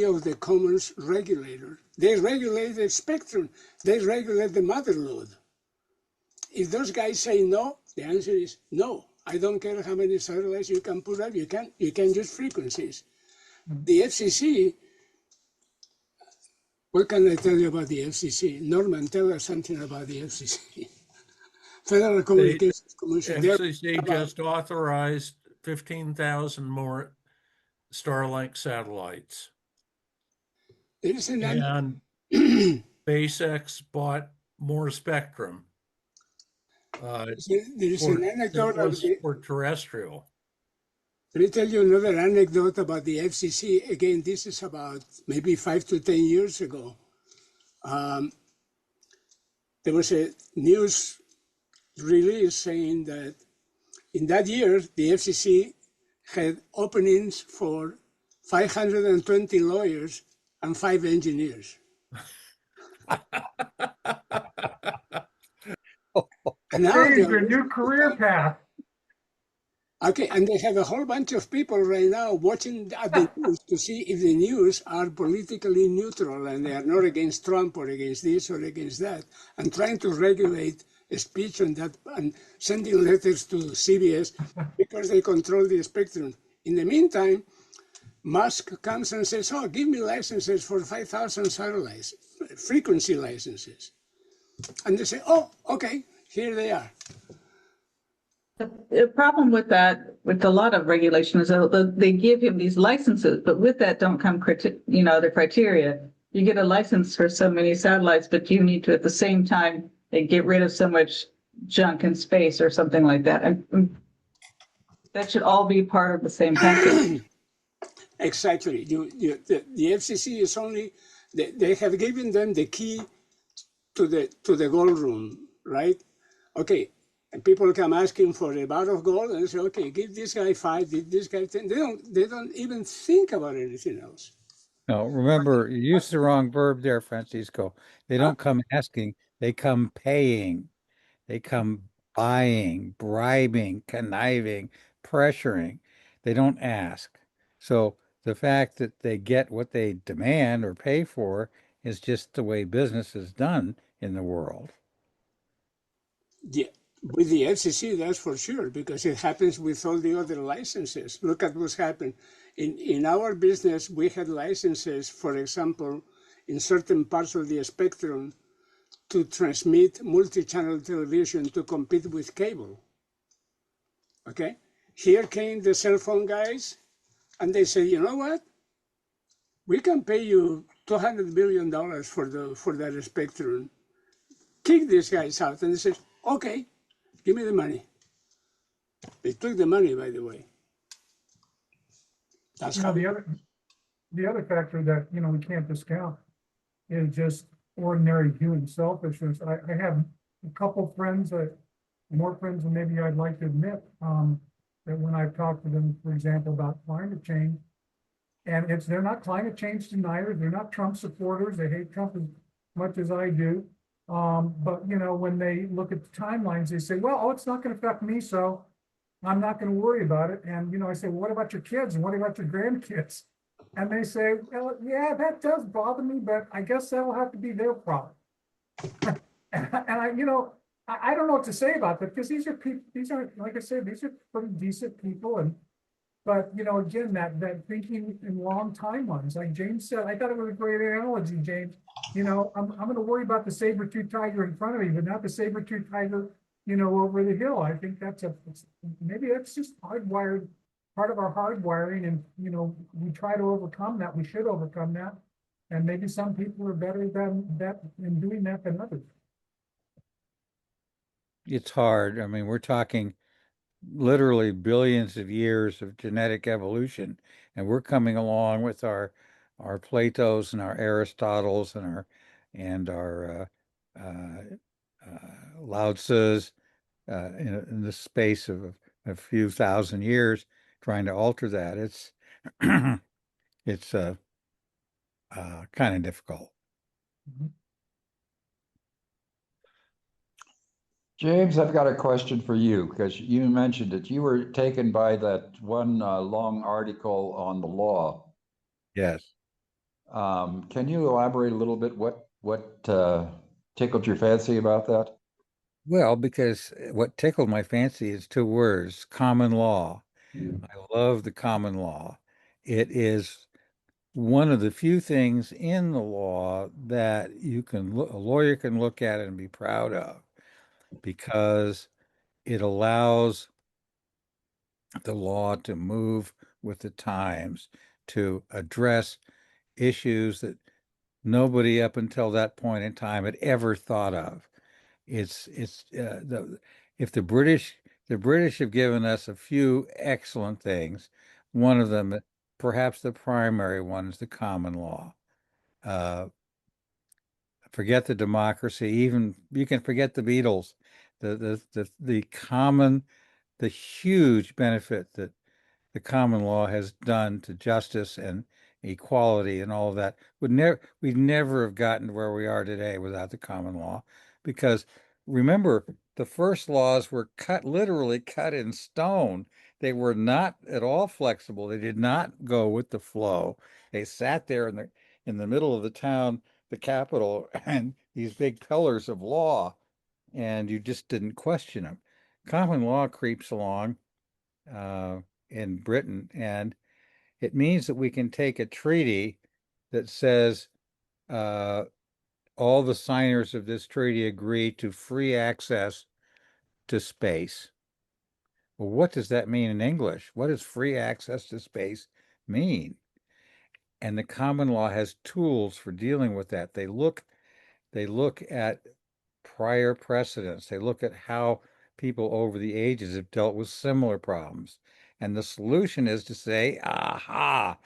of the commons regulator. They regulate the spectrum. They regulate the mother load. If those guys say no, the answer is no. I don't care how many satellites you can put up. You can use frequencies. The FCC. What can I tell you about the FCC? Norman, tell us something about the FCC. Federal Communications Commission. The FCC just authorized 15,000 more Starlink satellites. There is And SpaceX bought more spectrum. There is For, an that anecdote was for terrestrial. Let me tell you another anecdote about the FCC. Again, this is about maybe 5 to 10 years ago. There was a news release saying that in that year, the FCC had openings for 520 lawyers and 5 engineers. And now Change a new career path. okay, and they have a whole bunch of people right now watching at the news to see if the news are politically neutral and they are not against Trump or against this or against that, and trying to regulate a speech on that and sending letters to CBS because they control the spectrum. In the meantime, Musk comes and says, oh, give me licenses for 5,000 satellites, frequency licenses. And they say, oh, okay, here they are. The problem with that, with a lot of regulation, is that they give him these licenses, but with that don't come, the criteria. You get a license for so many satellites, but you need to, at the same time, get rid of so much junk in space or something like that. And that should all be part of the same package. Exactly. The FCC is only, they have given them the key to the gold room, right? Okay. And people come asking for a bar of gold and say, okay, give this guy 5, give this guy 10. They don't even think about anything else. No, remember, you used the wrong verb there, Francisco. They don't come asking, they come paying. They come buying, bribing, conniving, pressuring. They don't ask. So the fact that they get what they demand or pay for is just the way business is done in the world. Yeah, with the FCC, that's for sure, because it happens with all the other licenses. Look at what's happened. In our business, we had licenses, for example, in certain parts of the spectrum to transmit multi-channel television to compete with cable. Okay? Here came the cell phone guys, and they said, you know what? We can pay you $200 billion for that spectrum. Kick these guys out. And they said, okay, give me the money. They took the money, by the way. That's You how know, the other factor that, we can't discount is just ordinary human selfishness. I have a couple friends more friends than maybe I'd like to admit, that when I've talked to them, for example, about climate change, and they're not climate change deniers, they're not Trump supporters, they hate Trump as much as I do. But when they look at the timelines, they say, well, it's not going to affect me, so I'm not going to worry about it. And I say, well, what about your kids and what about your grandkids? And they say, well, yeah, that does bother me, but I guess that'll have to be their problem. And I don't know what to say about that, because these are people, like I said, these are pretty decent people. But again, that thinking in long timelines, like James said, I thought it was a great analogy, James. I'm going to worry about the saber-toothed tiger in front of me, but not the saber-toothed tiger, over the hill. I think maybe that's just hardwired, part of our hardwiring, and we try to overcome that. We should overcome that, and maybe some people are better than that in doing that than others. It's hard. I mean, we're talking literally billions of years of genetic evolution, and we're coming along with our Platos and our Aristotles and our Lao Tzus in the space of a few thousand years, trying to alter that. It's kind of difficult. Mhm. James, I've got a question for you, because you mentioned it. You were taken by that one long article on the law. Yes. Can you elaborate a little bit what tickled your fancy about that? Well, because what tickled my fancy is two words: common law. I love the common law. It is one of the few things in the law that a lawyer can look at and be proud of, because it allows the law to move with the times, to address issues that nobody up until that point in time had ever thought of. It's if the British have given us a few excellent things. One of them, perhaps the primary one, is the common law. Uh, Forget the democracy. Even you can forget the Beatles. The huge benefit that the common law has done to justice and equality and all of that we'd never have gotten to where we are today without the common law. Because remember, the first laws were literally cut in stone. They were not at all flexible. They did not go with the flow. They sat there in the middle of the town, the capital, and these big pillars of law, and you just didn't question them. Common law creeps along uh, in Britain, and it means that we can take a treaty that says uh, all the signers of this treaty agree to free access to space. Well, what does that mean in English? What does free access to space mean? And the common law has tools for dealing with that. They look at prior precedents. They look at how people over the ages have dealt with similar problems. And the solution is to say, aha,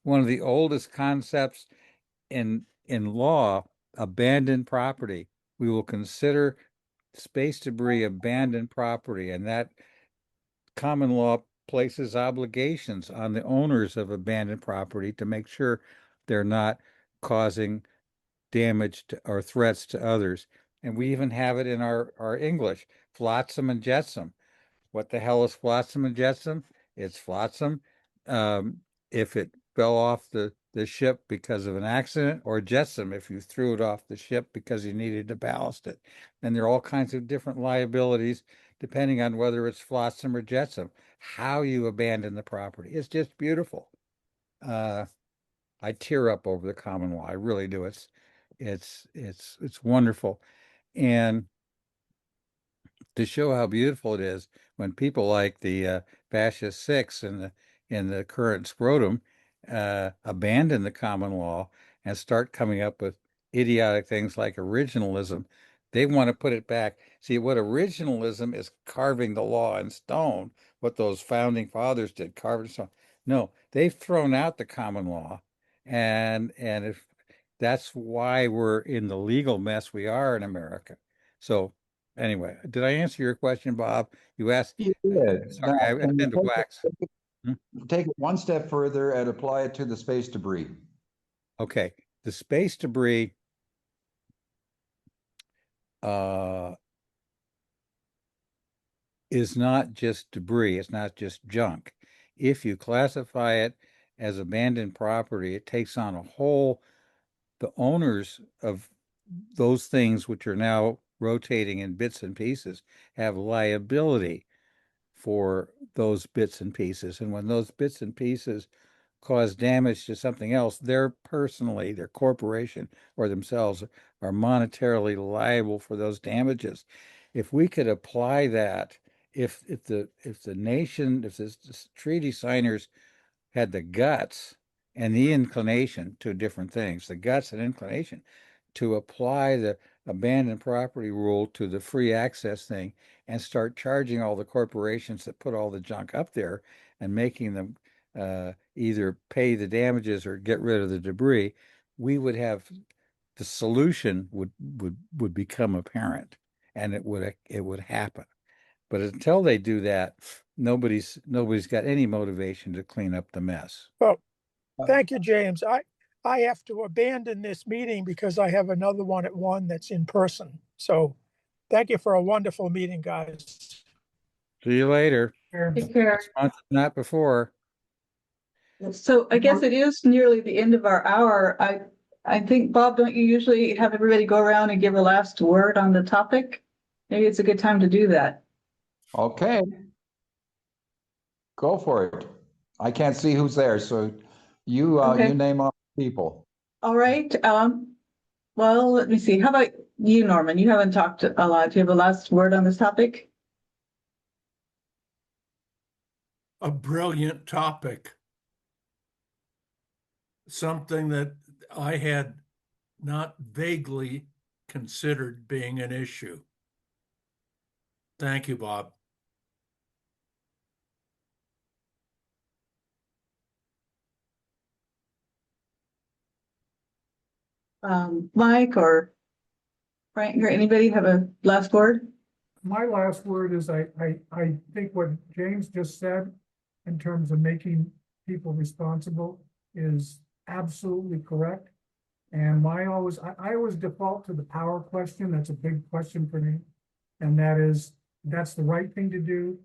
one of the oldest concepts in law, abandoned property. We will consider space debris abandoned property, and that common law places obligations on the owners of abandoned property to make sure they're not causing damage to, or threats to others. And we even have it in our English, flotsam and jetsam. What the hell is flotsam and jetsam? It's flotsam if it fell off the ship because of an accident, or jetsam if you threw it off the ship because you needed to ballast it. And there are all kinds of different liabilities depending on whether it's flotsam or jetsam, how you abandon the property. It's just beautiful. Uh, I tear up over the common law. I really do. It's wonderful. And to show how beautiful it is, when people like the fascist six in the current scrotum abandon the common law and start coming up with idiotic things like originalism, they want to put it back. See, what originalism is, carving the law in stone, what those founding fathers did, carve it in stone. No, they've thrown out the common law, and if that's why we're in the legal mess we are in America. So anyway, did I answer your question, Bob? You asked, You did. sorry, Now, I can you tend to wax. Hmm? take it one step further and apply it to the space debris? Okay. The space debris uh, is not just debris, it's not just junk. If you classify it as abandoned property, it takes on the owners of those things which are now rotating in bits and pieces have liability for those bits and pieces. And when those bits and pieces cause damage to something else, they're personally, their corporation or themselves are monetarily liable for those damages. If we could apply that, if the nation, if this treaty signers had the guts and the inclination to different things, the guts and inclination to apply the abandoned property rule to the free access thing and start charging all the corporations that put all the junk up there and making them either pay the damages or get rid of the debris, we would have the solution would become apparent, and it would happen. But until they do that, nobody's got any motivation to clean up the mess. Well, thank you, James. I have to abandon this meeting because I have another one at 1 that's in person. So thank you for a wonderful meeting, guys. See you later. Take care. Next month, if not before. So I guess it is nearly the end of our hour. I think, Bob, don't you usually have everybody go around and give a last word on the topic? Maybe it's a good time to do that. Okay. Go for it. I can't see who's there, so you Okay. you name all the people. All right. Well, let me see. How about you, Norman? You haven't talked a lot. Do you have a last word on this topic? A brilliant topic. Something that I had not vaguely considered being an issue. Thank you, Bob. Mike or Frank or anybody have a last word? My last word is I think what James just said in terms of making people responsible is absolutely correct. And I always default to the power question. That's a big question for me. And that's the right thing to do.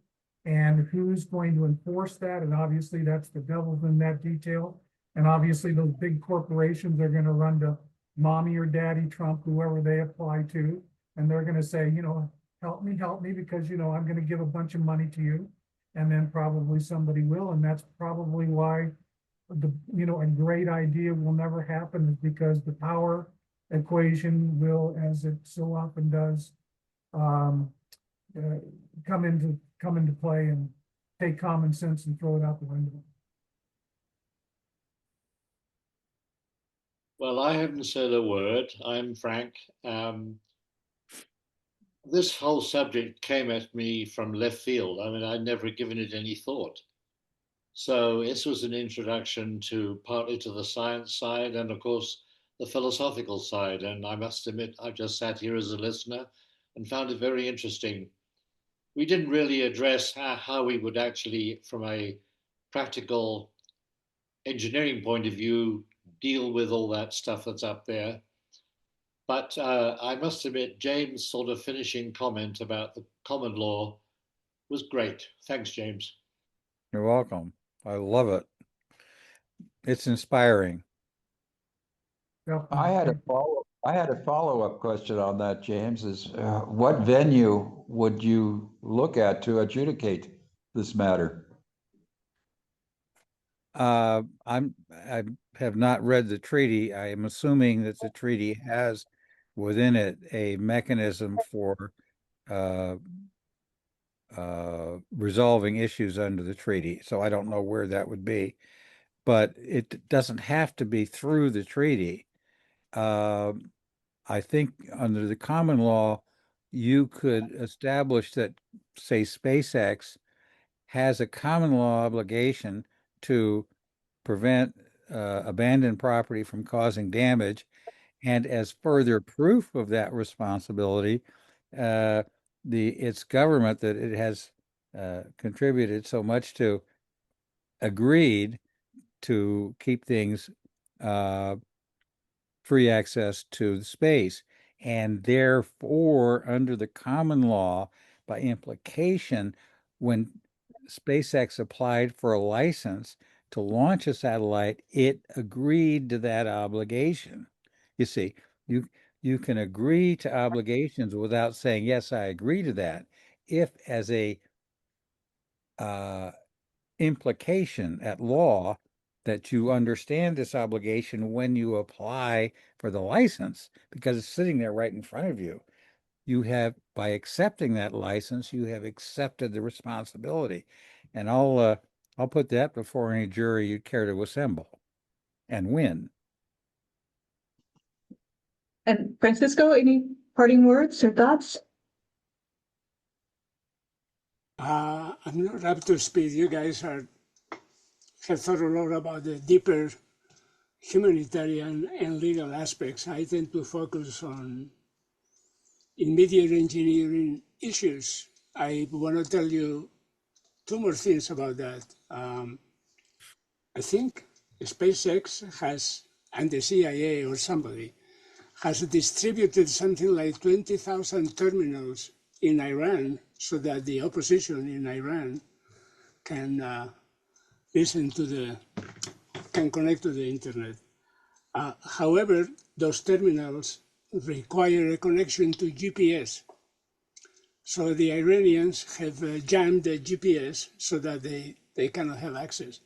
And who's going to enforce that? And obviously that's the devil's in that detail. And obviously those big corporations are going to run to mommy or daddy Trump, whoever they apply to. And they're going to say, help me, because, I'm going to give a bunch of money to you. And then probably somebody will. And that's probably why a great idea will never happen, is because the power equation will, as it so often does, come into play and take common sense and throw it out the window. Well, I haven't said a word. I'm Frank. This whole subject came at me from left field. I mean, I'd never given it any thought. So this was an introduction to partly to the science side and, of course, the philosophical side. And I must admit, I just sat here as a listener and found it very interesting. We didn't really address how we would actually, from a practical engineering point of view, deal with all that stuff that's up there. But I must admit, James' sort of finishing comment about the common law was great. Thanks, James. You're welcome. I love it. It's inspiring. I had a follow-up question on that, James, is what venue would you look at to adjudicate this matter? I have not read the treaty. I am assuming that the treaty has within it a mechanism for resolving issues under the treaty. So I don't know where that would be, but it doesn't have to be through the treaty. I think under the common law, you could establish that, say, SpaceX has a common law obligation to prevent abandoned property from causing damage. And as further proof of that responsibility, its government that it has contributed so much to agreed to keep things free access to the space. And therefore, under the common law, by implication, when SpaceX applied for a license to launch a satellite, it agreed to that obligation. You see, you can agree to obligations without saying, yes, I agree to that, if as a implication at law that you understand this obligation when you apply for the license, because it's sitting there right in front of you. You have, by accepting that license, you have accepted the responsibility. And I'll put that before any jury you'd care to assemble and win. And Francisco, any parting words or thoughts? I'm not up to speed. You guys have thought a lot about the deeper humanitarian and legal aspects. I tend to focus on immediate engineering issues. I want to tell you two more things about that. I think SpaceX has, and the CIA or somebody, has distributed something like 20,000 terminals in Iran so that the opposition in Iran can can connect to the internet. However, those terminals require a connection to GPS. So the Iranians have jammed the GPS so that they cannot have access.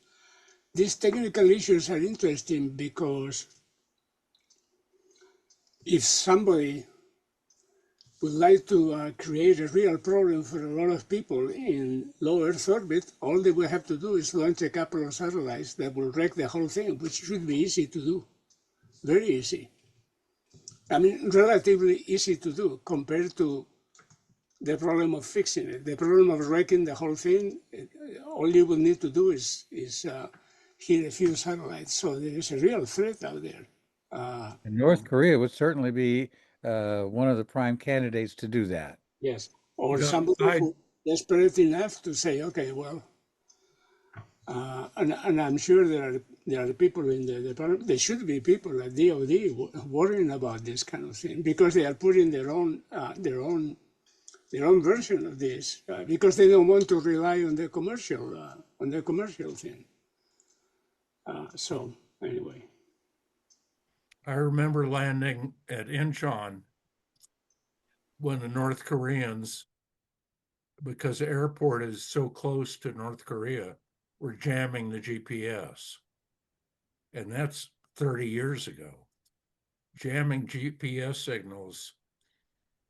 These technical issues are interesting because if somebody would like to create a real problem for a lot of people in low Earth orbit, all they will have to do is launch a couple of satellites that will wreck the whole thing, which should be easy to do, very easy. I mean, relatively easy to do compared to the problem of fixing it. The problem of wrecking the whole thing, all you will need to do is hit a few satellites. So there is a real threat out there. And North Korea would certainly be one of the prime candidates to do that. Yes. Or Yeah, somebody who desperate enough to say, okay, well, and I'm sure there are people in the department. There should be people at DoD worrying about this kind of thing because they are putting their own version of this because they don't want to rely on the commercial thing. So anyway, I remember landing at Incheon when the North Koreans, because the airport is so close to North Korea, were jamming the GPS. And that's 30 years ago. Jamming GPS signals,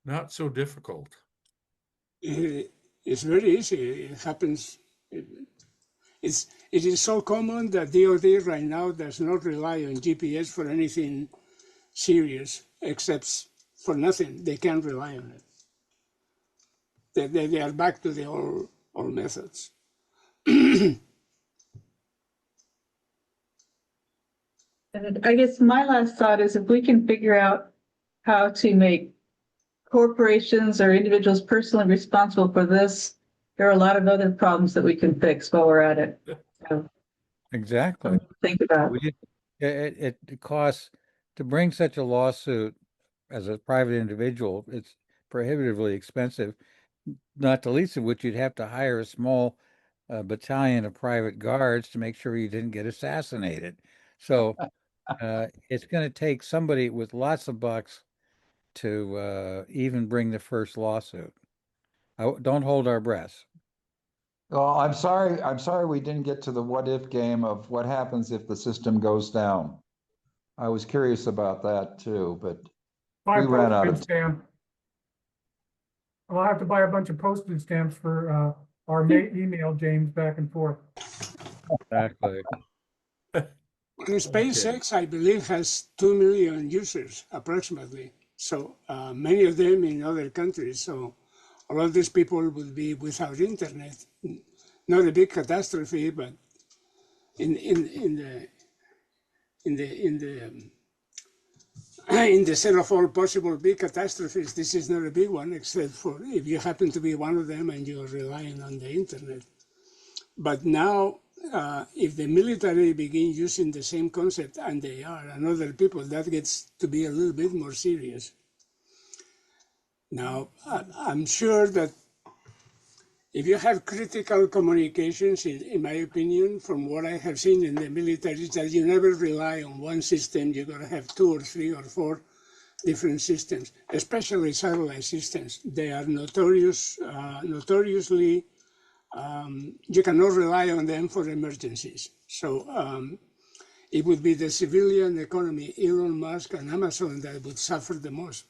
not so difficult. it's very easy. It happens. It is so common that DoD right now does not rely on GPS for anything serious, except for nothing. They can't rely on it. They are back to the old methods. And I guess my last thought is if we can figure out how to make corporations or individuals personally responsible for this, there are a lot of other problems that we can fix while we're at it. So, Exactly. think about. It costs to bring such a lawsuit as a private individual. It's prohibitively expensive, not the least of which you'd have to hire a small battalion of private guards to make sure you didn't get assassinated. So it's going to take somebody with lots of bucks to even bring the first lawsuit. Don't hold our breath. Well, I'm sorry we didn't get to the what if game of what happens if the system goes down. I was curious about that too, but Buy we ran out postage of stamp. I'll have to buy a bunch of postage stamps for our email, James, back and forth. Exactly. SpaceX, I believe, has 2 million users approximately. So many of them in other countries. So a lot of these people will be without internet. Not a big catastrophe, but in the set of all possible big catastrophes, this is not a big one, except for if you happen to be one of them and you're relying on the internet. But now, if the military begin using the same concept, and they are, and other people, that gets to be a little bit more serious. Now, I'm sure that if you have critical communications, in my opinion, from what I have seen in the military, is that you never rely on one system. You're going to have 2 or 3 or 4 different systems, especially satellite systems. They are notoriously, you cannot rely on them for emergencies. So it would be the civilian economy, Elon Musk and Amazon, that would suffer the most.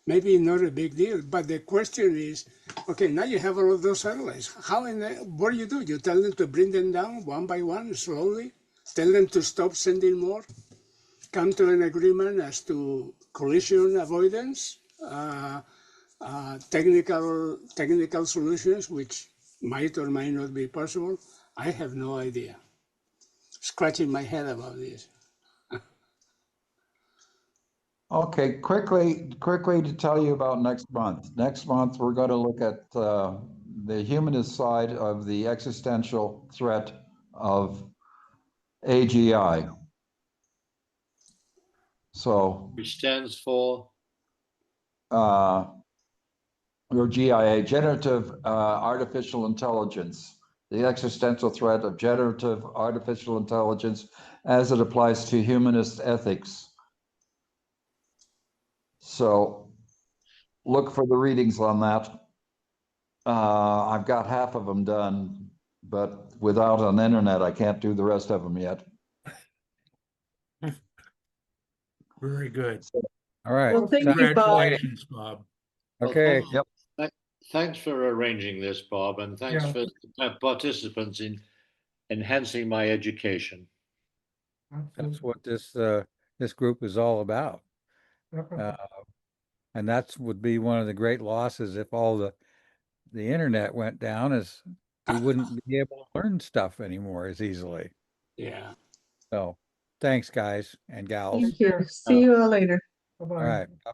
Maybe not a big deal, but the question is, okay, now you have all of those satellites. What do? You tell them to bring them down one by one, slowly? Tell them to stop sending more? Come to an agreement as to collision avoidance, technical solutions, which might or might not be possible? I have no idea. Scratching my head about this. Okay, quickly to tell you about next month. Next month, we're going to look at the humanist side of the existential threat of AGI. So, Which stands for or GIA, generative artificial intelligence, the existential threat of generative artificial intelligence as it applies to humanist ethics. So look for the readings on that. I've got half of them done, but without an internet, I can't do the rest of them yet. Very good. All right. Well, thank you, Bob. Congratulations, Bob. Okay. Well, thanks for arranging this, Bob, and thanks Yeah. for participants in enhancing my education. That's what this group is all about. Definitely. And that's would be one of the great losses if all the internet went down, is we wouldn't be able to learn stuff anymore as easily. Yeah. So thanks, guys and gals. Thank you. See you all later. All Bye-bye. right. Bye-bye.